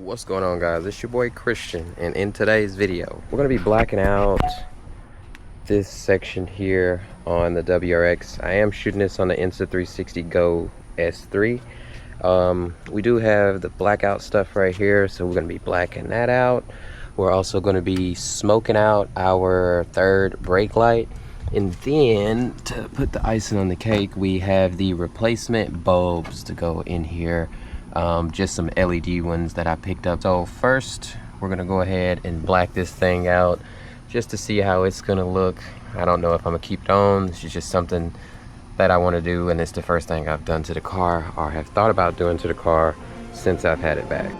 What's going on, guys? It's your boy Christian, and in today's video we're going to be blacking out this section here on the WRX. I am shooting this on the Insta360 Go S3. We do have the blackout stuff right here, so we're going to be blacking that out. We're also going to be smoking out our third brake light, and then to put the icing on the cake, we have the replacement bulbs to go in here. Just some LED ones that I picked up. So first we're gonna go ahead and black this thing out just to see how it's gonna look. I don't know if I'm gonna keep it on. This is just something that I want to do, and it's the first thing I've done to the car or have thought about doing to the car since I've had it back.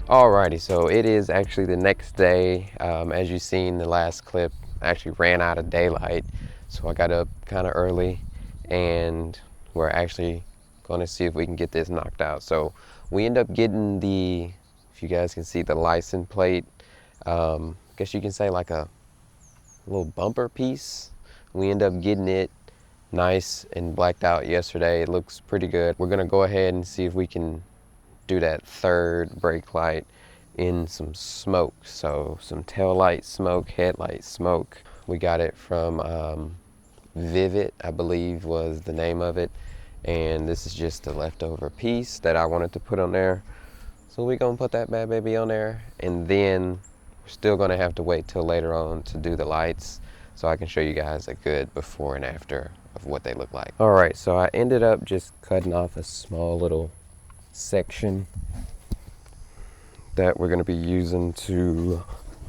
Alrighty, so it is actually the next day. As you seen the last clip, I actually ran out of daylight, so I got up kind of early, and we're actually going to see if we can get this knocked out. So we end up getting the, if you guys can see, the license plate, I guess you can say like a little bumper piece. We end up getting it nice and blacked out yesterday. It looks pretty good. We're gonna go ahead and see if we can do that third brake light in some smoke. So some tail light smoke, headlight smoke. We got it from Vivid, I believe was the name of it, and this is just a leftover piece that I wanted to put on there. So we're gonna put that bad baby on there, and then we're still gonna have to wait till later on to do the lights so I can show you guys a good before and after of what they look like. All right, so I ended up just cutting off a small little section that we're going to be using to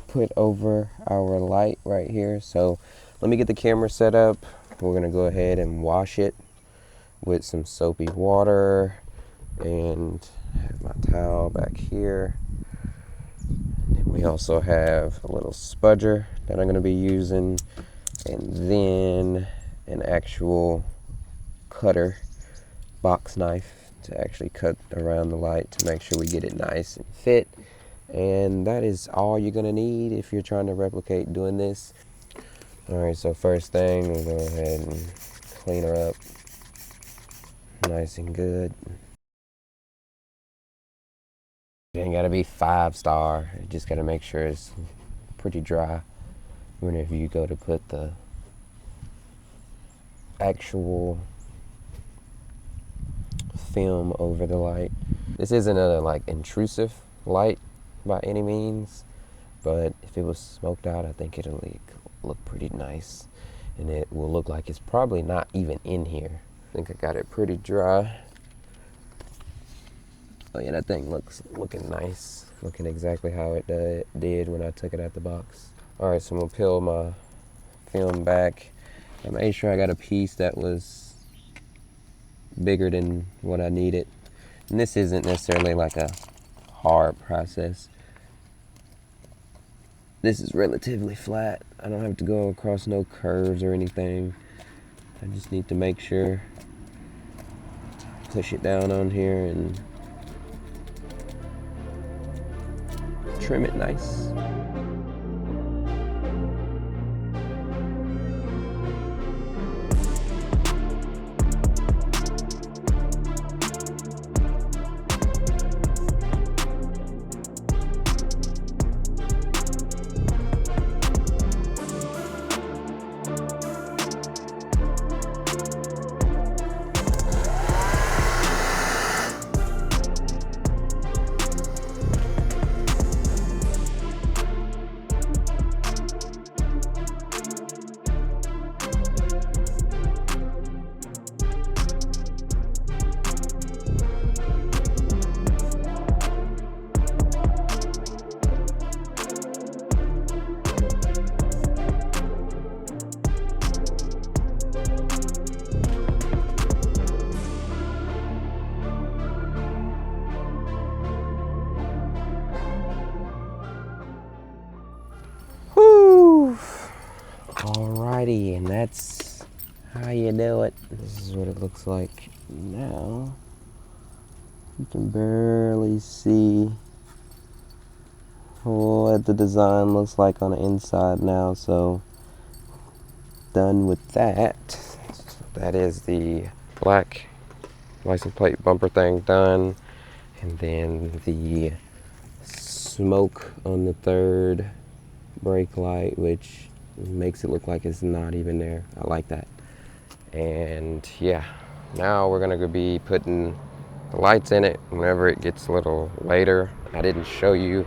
put over our light right here. So let me get the camera set up. We're going to go ahead and wash it with some soapy water, and have my towel back here. And we also have a little spudger that I'm going to be using, and then an actual cutter, box knife, to actually cut around the light to make sure we get it nice and fit. And that is all you're gonna need if you're trying to replicate doing this. All right, so first thing, we'll go ahead and clean her up nice and good. It ain't gotta be 5-star, you just gotta make sure it's pretty dry whenever you go to put the actual film over the light. This isn't a like intrusive light by any means, but if it was smoked out, I think it'll look pretty nice, and it will look like it's probably not even in here. I think I got it pretty dry. Oh yeah, that thing looking nice, looking exactly how it did when I took it out the box. All right, so I'm gonna peel my film back. I made sure I got a piece that was bigger than what I needed, and this isn't necessarily like a hard process. This is relatively flat. I don't have to go across no curves or anything. I just need to make sure, push it down on here and trim it nice. And that's how you do it. This is what it looks like now. You can barely see what the design looks like on the inside now, so done with that. So that is the black license plate bumper thing done, and then the smoke on the third brake light, which makes it look like it's not even there. I like that. And yeah, now we're gonna be putting the lights in it whenever it gets a little later. I didn't show you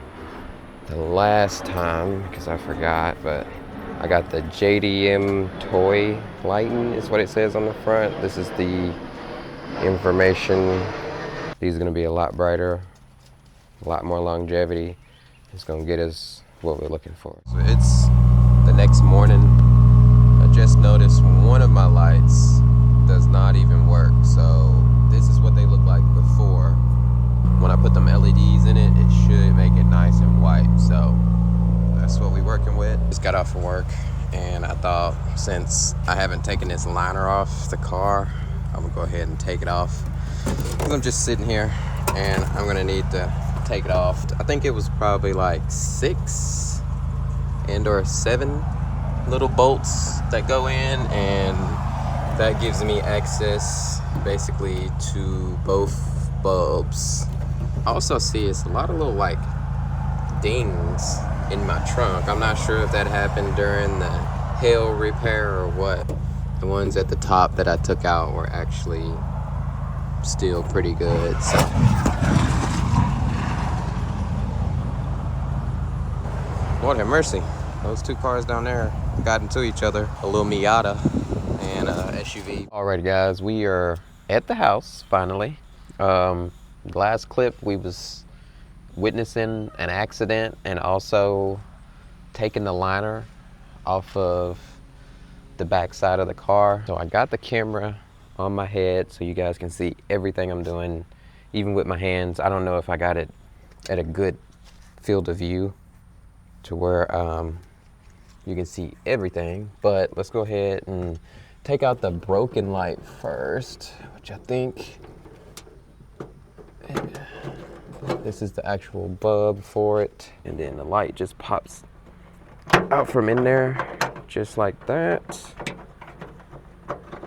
the last time because I forgot, but I got the JDM toy lighting is what it says on the front. This is the information. These are gonna be a lot brighter, a lot more longevity. It's gonna get us what we're looking for. So it's the next morning. I just noticed one of my lights does not even work. So this is what they look like before. When I put them LEDs in it, it should make it nice and white. So that's what we're working with. Just got off of work, and I thought since I haven't taken this liner off the car, I'm gonna go ahead and take it off. Because I'm just sitting here, and I'm gonna need to take it off. I think it was probably like 6 and or 7 little bolts that go in, and that gives me access basically to both bulbs. I also see it's a lot of little like dings in my trunk. I'm not sure if that happened during the hail repair or what. The ones at the top that I took out were actually still pretty good. So Lord have mercy. Those two cars down there got into each other. A little Miata and a SUV. Alright guys, we are at the house finally. Last clip we was witnessing an accident and also taking the liner off of the back side of the car. So I got the camera on my head so you guys can see everything I'm doing, even with my hands. I don't know if I got it at a good field of view to where you can see everything, but let's go ahead and take out the broken light first, which I think this is the actual bulb for it. And then the light just pops out from in there, just like that.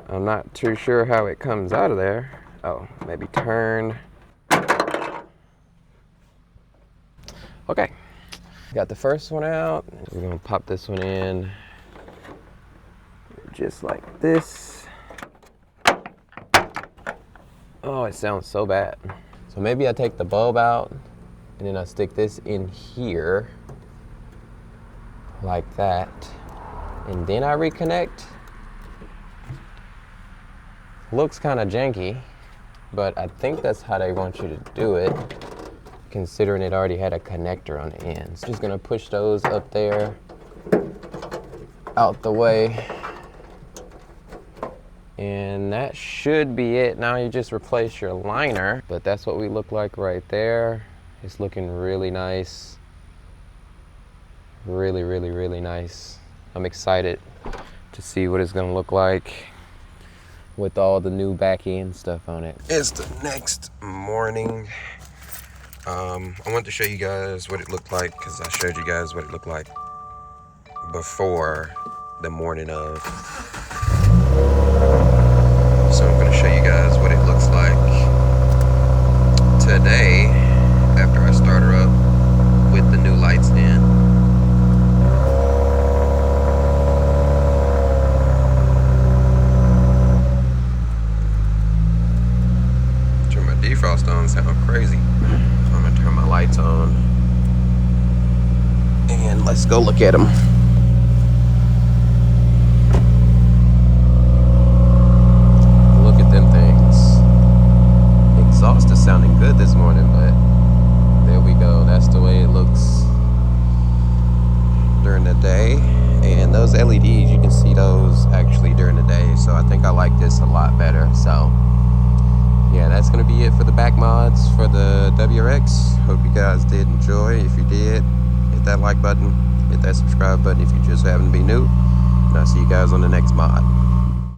I'm not too sure how it comes out of there. Oh, maybe turn. Okay, got the first one out. We're gonna pop this one in just like this. Oh, it sounds so bad. So maybe I take the bulb out and then I stick this in here like that, and then I reconnect. Looks kind of janky, but I think that's how they want you to do it, considering it already had a connector on the end. So just gonna push those up there, out the way, and that should be it. Now you just replace your liner, but that's what we look like right there. It's looking really nice. Really, really, really nice. I'm excited to see what it's gonna look like with all the new back end stuff on it. It's the next morning. I wanted to show you guys what it looked like because I showed you guys what it looked like before the morning of. So I'm gonna show you guys what it looks like today after I start her up with the new lights in. Turn my defrost on, sound crazy. I'm gonna turn my lights on and let's go look at them. Look at them things. Exhaust is sounding good this morning, but there we go. That's the way it looks during the day. And those LEDs, you can see those actually during the day. So I think I like this a lot better. So yeah, that's gonna be it for the back mods for the WRX. Hope you guys did enjoy. If you did, hit that like button, hit that subscribe button if you just happen to be new. And I'll see you guys on the next mod.